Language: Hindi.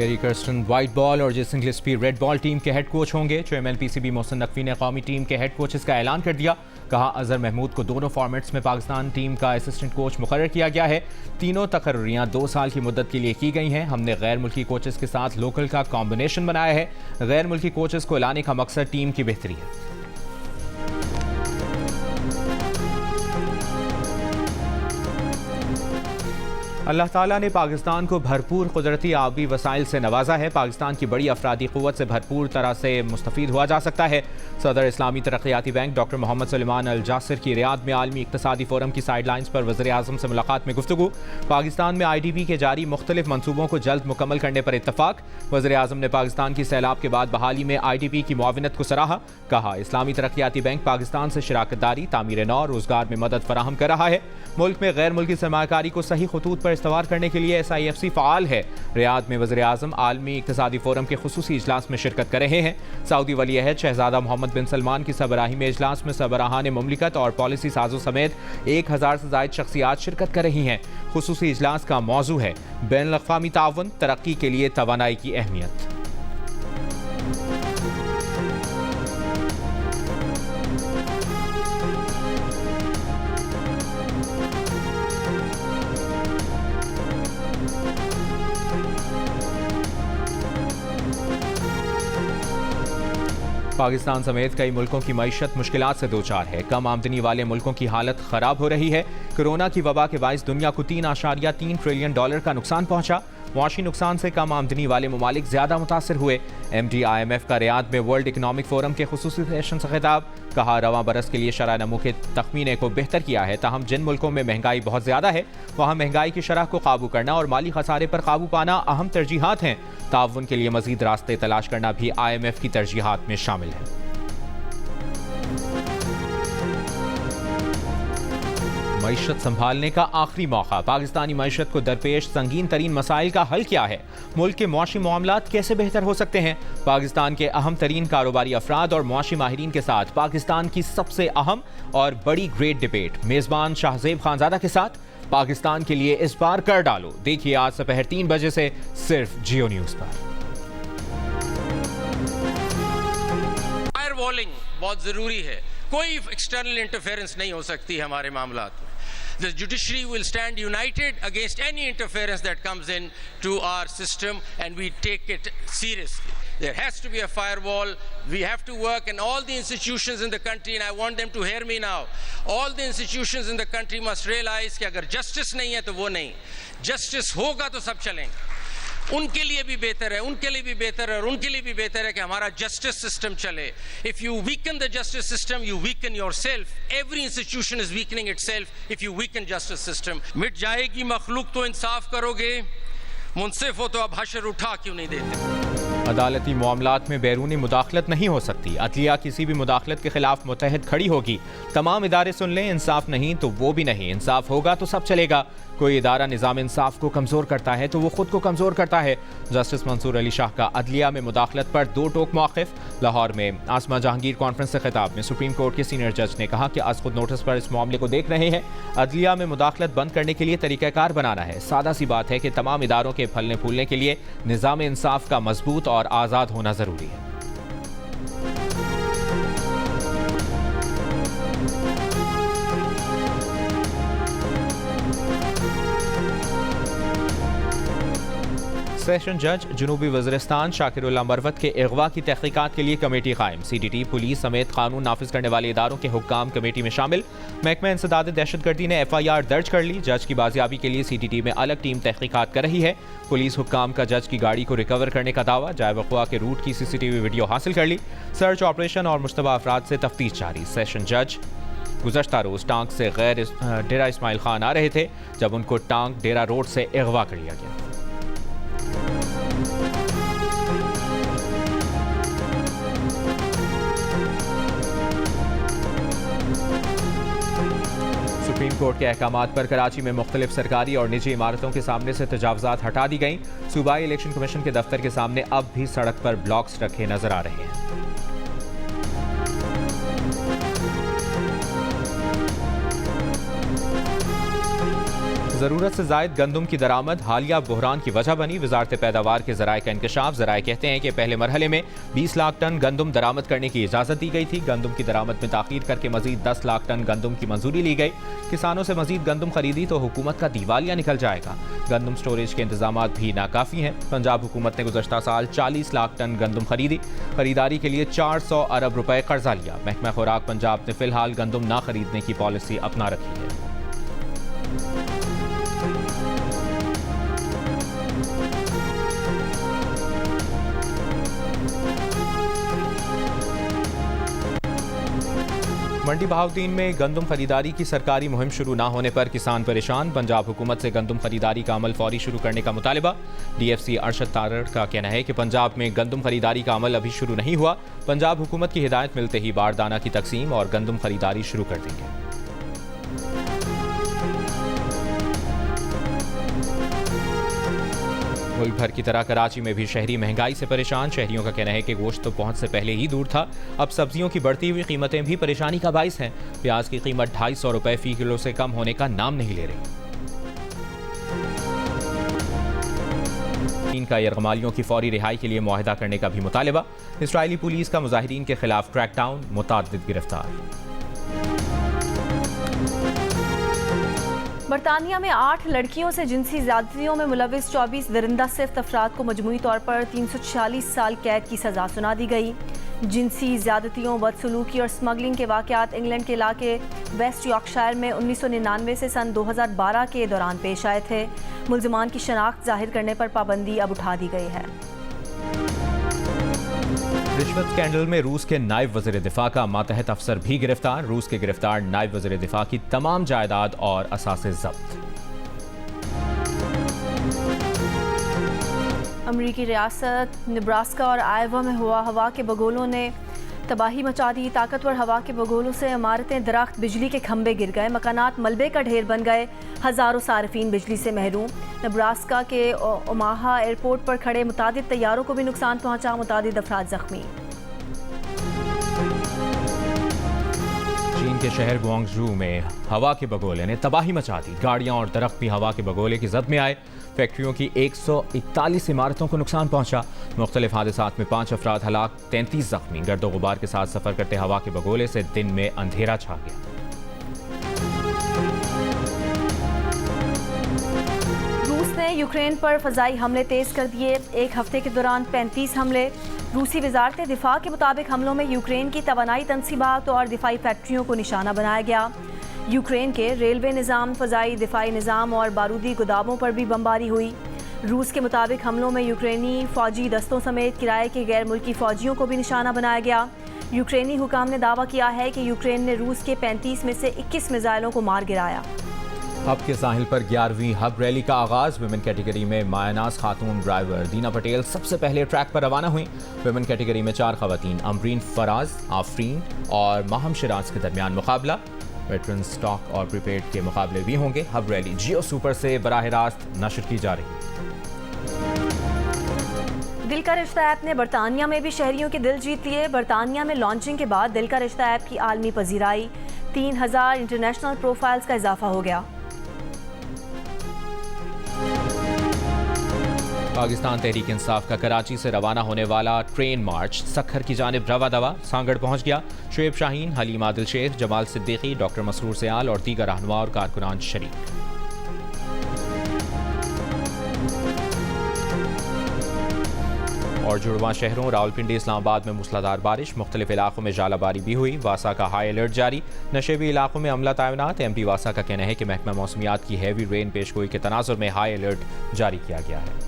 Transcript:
गैरी कर्स्टन वाइट बॉल और Jason Gillespie red ball team के हेड कोच होंगे। चेयरमैन पीसीबी मोहसिन नकवी ने कौमी टीम के हेड कोचेस का ऐलान कर दिया। कहा, अजहर महमूद को दोनों फॉर्मेट्स में पाकिस्तान टीम का असिस्टेंट कोच मुकर्रर किया गया है। तीनों तकर्रियां 2 साल की मुद्दत के लिए की गई हैं। हमने गैर मुल्की कोचेस के साथ लोकल का कॉम्बिनेशन बनाया है। गैर मुल्की कोचेस को लाने का मकसद टीम की बेहतरी है। अल्लाह ताला ने पाकिस्तान को भरपूर कुदरती आबी वसाइल से नवाजा है। पाकिस्तान की बड़ी अफरादी क़ुव्वत से भरपूर तरह से मुस्तफ़ीद हुआ जा सकता है। सदर इस्लामी तरक्याती बैंक डॉक्टर मोहम्मद सुलेमान अल जासिर की रियाद में आलमी इक़्तिसादी फोरम की साइड लाइन्स पर वज़ीर आज़म से मुलाकात में गुफ्तगू। पाकिस्तान में IDB के जारी मुख्तलिफ मनसूबों को जल्द मुकम्मल करने पर इत्तफाक। वज़ीर आज़म ने पाकिस्तान की सैलाब के बाद बहाली में IDB की मुआविनत को सराहा। कहा, इस्लामी तरक्याती बैंक पाकिस्तान से शराकतदारी, तामीर नौ, रोजगार में मदद फराहम कर रहा है। मुल्क में गैर मुल्की सरमाकारी को सही खतूत पर इस्तवार करने के लिए SIFC फ़ाल है। रियाद में वज़ीर आज़म आलमी इक़्तिसादी फोरम के खुसूसी इजलास में शिरकत कर रहे हैं। सऊदी वली अहद शहजादा मोहम्मद बिन सलमान की सरबराही में इजलास में सरबराहान मुमलिकत और पॉलिसी साजों समेत 1000 से ज़ायद शख्सियात शिरकत कर रही हैं। खुसूसी इजलास का मौजू है बैनुल अक़वामी ताउन, तरक्की के लिए तवानाई की अहमियत। पाकिस्तान समेत कई मुल्कों की मईशत मुश्किलात से दो चार है। कम आमदनी वाले मुल्कों की हालत खराब हो रही है। कोरोना की वबा के बाइस दुनिया को $3.3 ट्रिलियन का नुकसान पहुंचा। मुआशी नुकसान से कम आमदनी वाले ममालिक ज्यादा मुतासर हुए। MD IMF का रियाद में वर्ल्ड इकनॉमिक फोरम के खुसूसी सेशन से खिताब। कहा, रवां बरस के लिए शरह नमू के तखमीने को बेहतर किया है। ताहम जिन मुल्कों में महंगाई बहुत ज्यादा है वहाँ महंगाई की शरह को काबू करना और माली खसारे पर काबू पाना अहम तरजीहात हैं। ताउन के लिए मजीद रास्ते तलाश करना भी IMF की तरजीहात में शामिल है। मईशत संभालने का आखिरी मौका। पाकिस्तानी मईशत को दरपेश संगीन तरीन मसाइल का हल क्या है? मुल्क के मुआशी मामलात कैसे बेहतर हो सकते हैं? पाकिस्तान के अहम तरीन कारोबारी अफराद और मुआशी माहिरीन के साथ पाकिस्तान की सबसे अहम और बड़ी ग्रेट डिबेट मेजबान शाहजेब खानजादा के साथ। पाकिस्तान के लिए इस बार कर डालो। देखिए आज दोपहर 3 बजे से सिर्फ जियो न्यूज पर। फायर वॉलिंग बहुत जरूरी है। कोई एक्सटर्नल इंटरफेरेंस नहीं हो सकती है हमारे मामलात में। The judiciary will stand united against any interference that comes in to our system, and we take it seriously. There has to be a firewall. We have to work, and all the institutions in the country, and I want them to hear me now, all the institutions in the country must realize कि अगर justice नहीं है तो वो नहीं, justice होगा तो सब चलेंगे। उनके लिए भी बेहतर है, उनके लिए भी बेहतर है और उनके लिए भी बेहतर है कि हमारा जस्टिस सिस्टम चले। If you weaken the justice system you weaken yourself. Every institution is weakening itself if you weaken justice system. मिट जाएगी मखलूक तो इंसाफ करोगे, मुनसिफ हो तो अब हशर उठा क्यों नहीं देते? अदालती मामलात में बैरूनी मुदाखलत नहीं हो सकती। अदलिया किसी भी मुदाखलत के खिलाफ मुतहद खड़ी होगी। तमाम इदारे सुन लें, इंसाफ नहीं तो वो भी नहीं, इंसाफ होगा तो सब चलेगा। कोई इदारा निज़ाम इंसाफ को कमज़ोर करता है तो वो खुद को कमज़ोर करता है। जस्टिस मंसूर अली शाह का अदलिया में मुदाखलत पर 2 टोक मौक़िफ़। लाहौर में आसमा जहांगीर कॉन्फ्रेंस से खिताब में सुप्रीम कोर्ट के सीनियर जज ने कहा कि आज खुद नोटिस पर इस मामले को देख रहे हैं। अदलिया में मुदाखलत बंद करने के लिए तरीक़ाकार बनाना है। सादा सी बात है कि तमाम इदारों के फलने फूलने के लिए निज़ाम इंसाफ का मजबूत और आज़ाद होना ज़रूरी है। सेशन जज जनूबी वज़ीरिस्तान शाकिरुल्लाह मरवत के अगवा की तहकीकात के लिए कमेटी कायम। CTT, पुलिस समेत कानून नाफिज करने वाले इदारों के हुक्काम कमेटी में शामिल। महकमा इंसदाद दहशतगर्दी ने FIR दर्ज कर ली। जज की बाजियाबी के लिए CTT में अलग टीम तहकीकात कर रही है। पुलिस हुक्काम का जज की गाड़ी को रिकवर करने का दावा। जाए वक़्वा के रूट की CCTV वीडियो हासिल कर ली। सर्च ऑपरेशन और मुश्तबा अफराद से तफ्तीश जारी। सेशन जज गुज़श्ता रोज़ टांग से गैर डेरा इस्माइल खान आ रहे थे जब उनको टांग डेरा रोड से अगवा कर लिया गया। सुप्रीम कोर्ट के अहकामात पर कराची में मुख्तलिफ सरकारी और निजी इमारतों के सामने से तजावुज़ात हटा दी गई। सूबाई इलेक्शन कमीशन के दफ्तर के सामने अब भी सड़क पर ब्लॉक्स रखे नजर आ रहे हैं। ज़रूरत से ज़ायद गंदम की दरामद हालिया बहरान की वजह बनी। वजारत पैदावार के ज़राए का इंकशाफ। ज़राए कहते हैं कि पहले मरहले में 20 लाख टन गंदम दरामद करने की इजाज़त दी गई थी। गंदम की दरामद में ताख़ीर करके मज़ीद 10 लाख टन गंदम की मंजूरी ली गई। किसानों से मज़ीद गंदम खरीदी तो हुकूमत का दिवालिया निकल जाएगा। गंदम स्टोरेज के इंतजाम भी नाकाफ़ी हैं। पंजाब हुकूमत ने गुज़श्ता साल 40 लाख टन गंदम खरीदी। खरीदारी के लिए 400 अरब रुपए कर्जा लिया। महकमा खुराक पंजाब ने फिलहाल गंदम ना खरीदने की पॉलिसी अपना रखी है। मंडी बहाउद्दीन में गंदम खरीदारी की सरकारी मुहिम शुरू ना होने पर किसान परेशान। पंजाब हुकूमत से गंदम खरीदारी का अमल फौरी शुरू करने का मुतालिबा। DFC अरशद तारड़ का कहना है कि पंजाब में गंदम खरीदारी का अमल अभी शुरू नहीं हुआ। पंजाब हुकूमत की हिदायत मिलते ही बारदाना की तकसीम और गंदम खरीदारी शुरू कर देंगे। मुल्क भर की तरह कराची में भी शहरी महंगाई से परेशान। शहरियों का कहना है कि गोश्त तो पहुंच से पहले ही दूर था। अब सब्जियों की बढ़ती हुई कीमतें भी परेशानी का बाइस हैं। प्याज की कीमत 250 रुपए फी किलो से कम होने का नाम नहीं ले रही। चीन का यरगमालियों की फौरी रिहाई के लिए मुआहिदा करने का भी मुतालिबा। इसराइली पुलिस का मुजाहिरीन के खिलाफ क्रैकडाउन, मुतअद्दिद गिरफ्तार। बरतानिया में 8 लड़कियों से जिनसी ज़्यादतियों में मुलविस 24 दरिंदा सिफ्त अफराद को मजमूई तौर पर 346 साल कैद की सज़ा सुना दी गई। जिनसी ज़्यादतियों, बदसलूकी और स्मगलिंग के वाक़यात इंग्लैंड के इलाके वेस्ट यॉर्कशायर में 1999 से सन 2012 के दौरान पेश आए थे। मुल्ज़िमान की शनाख्त जाहिर करने पर पाबंदी अब उठा दी गई है। रिश्वत स्कैंडल में रूस के नायब वज़ीर दिफा का मातहत अफसर भी गिरफ्तार। रूस के गिरफ्तार नायब वज़ीर दिफा की तमाम जायदाद और असासे जब्त। अमरीकी रियासत नेब्रास्का और आयोवा में हुआ हवा के बगोलों ने तबाही मचा दी। ताकतवर हवा के बगोलों से इमारतें, दरख्त, बिजली के खंभे गिर गए। मकानात मलबे का ढेर बन गए। हज़ारों सार्फिन बिजली से महरूम। नेब्रास्का के ओमाहा एयरपोर्ट पर खड़े मुतादिद तैयारों को भी नुकसान पहुंचा। मुतादिद अफराद जख्मी। चीन के शहर ग्वांगझू में हवा के बगोले ने तबाही मचा दी। गाड़ियां और दरख्त भी हवा के बगोले की जद में आए। फैक्ट्रियों की 141 इमारतों को नुकसान पहुंचा। मुख्तलिफ हादसात में 5 अफराद हलाक, 33 जख्मी। गर्दो गुबार के साथ सफर करते हवा के बगोले से दिन में अंधेरा छा गया। रूस ने यूक्रेन पर फ़ज़ाई हमले तेज़ कर दिए। एक हफ्ते के दौरान 35 हमले। रूसी वजारत दिफा के मुताबिक हमलों में यूक्रेन की तवानाई तनसीबात और दिफाई फैक्ट्रियों को निशाना बनाया गया। यूक्रेन के रेलवे निज़ाम, फ़ज़ाई दिफाई निज़ाम और बारूदी गोदामों पर भी बमबारी हुई। रूस के मुताबिक हमलों में यूक्रेनी फ़ौजी दस्तों समेत किराए के गैर मुल्की फ़ौजियों को भी निशाना बनाया गया। यूक्रेनी हुकाम ने दावा किया है कि यूक्रेन ने रूस के 35 में से 21 मिसाइलों को मार गिराया। हब के साहिल पर 11वीं हब रैली का आगाज। विमेन कैटेगरी में मायानाज खातून ड्राइवर दीना पटेल सबसे पहले ट्रैक पर रवाना हुई। विमेन कैटेगरी में 4 खवातीन अमरीन फराज, आफरीन और माहम शिराज के दरमियान मुकाबला। वेटरन, स्टॉक और प्रीपेड के मुकाबले भी होंगे। हब रैली जियो सुपर से बराह रास्त नशर की जा रही है। दिल का रिश्ता ऐप ने बरतानिया में भी शहरियों के दिल जीत लिए। बरतानिया में लॉन्चिंग के बाद दिल का रिश्ता ऐप की आलमी पजीराई। 3000 इंटरनेशनल प्रोफाइल्स का इजाफा हो गया। पाकिस्तान तहरीक इंसाफ का कराची से रवाना होने वाला ट्रेन मार्च सखर की जानिब रवा दवा सांगड़ पहुंच गया। शुएब शाहीन, हलीम आदिल शेख, जमाल सिद्दीकी, डॉक्टर मसरूर सयाल और दीगर रहनुमा और कारकुनान शरीक। और जुड़वा शहरों रावलपिंडी, इस्लामाबाद में मूसलाधार बारिश। मुख्तलिफ इलाकों में जालाबारी भी हुई। वासा का हाई अलर्ट जारी। नशेबी इलाकों में अमला तैनात। MP वासा का कहना है कि महकमा मौसमियात की हैवी रेन पेशगोई के तनाजुर में हाई अलर्ट जारी किया गया है।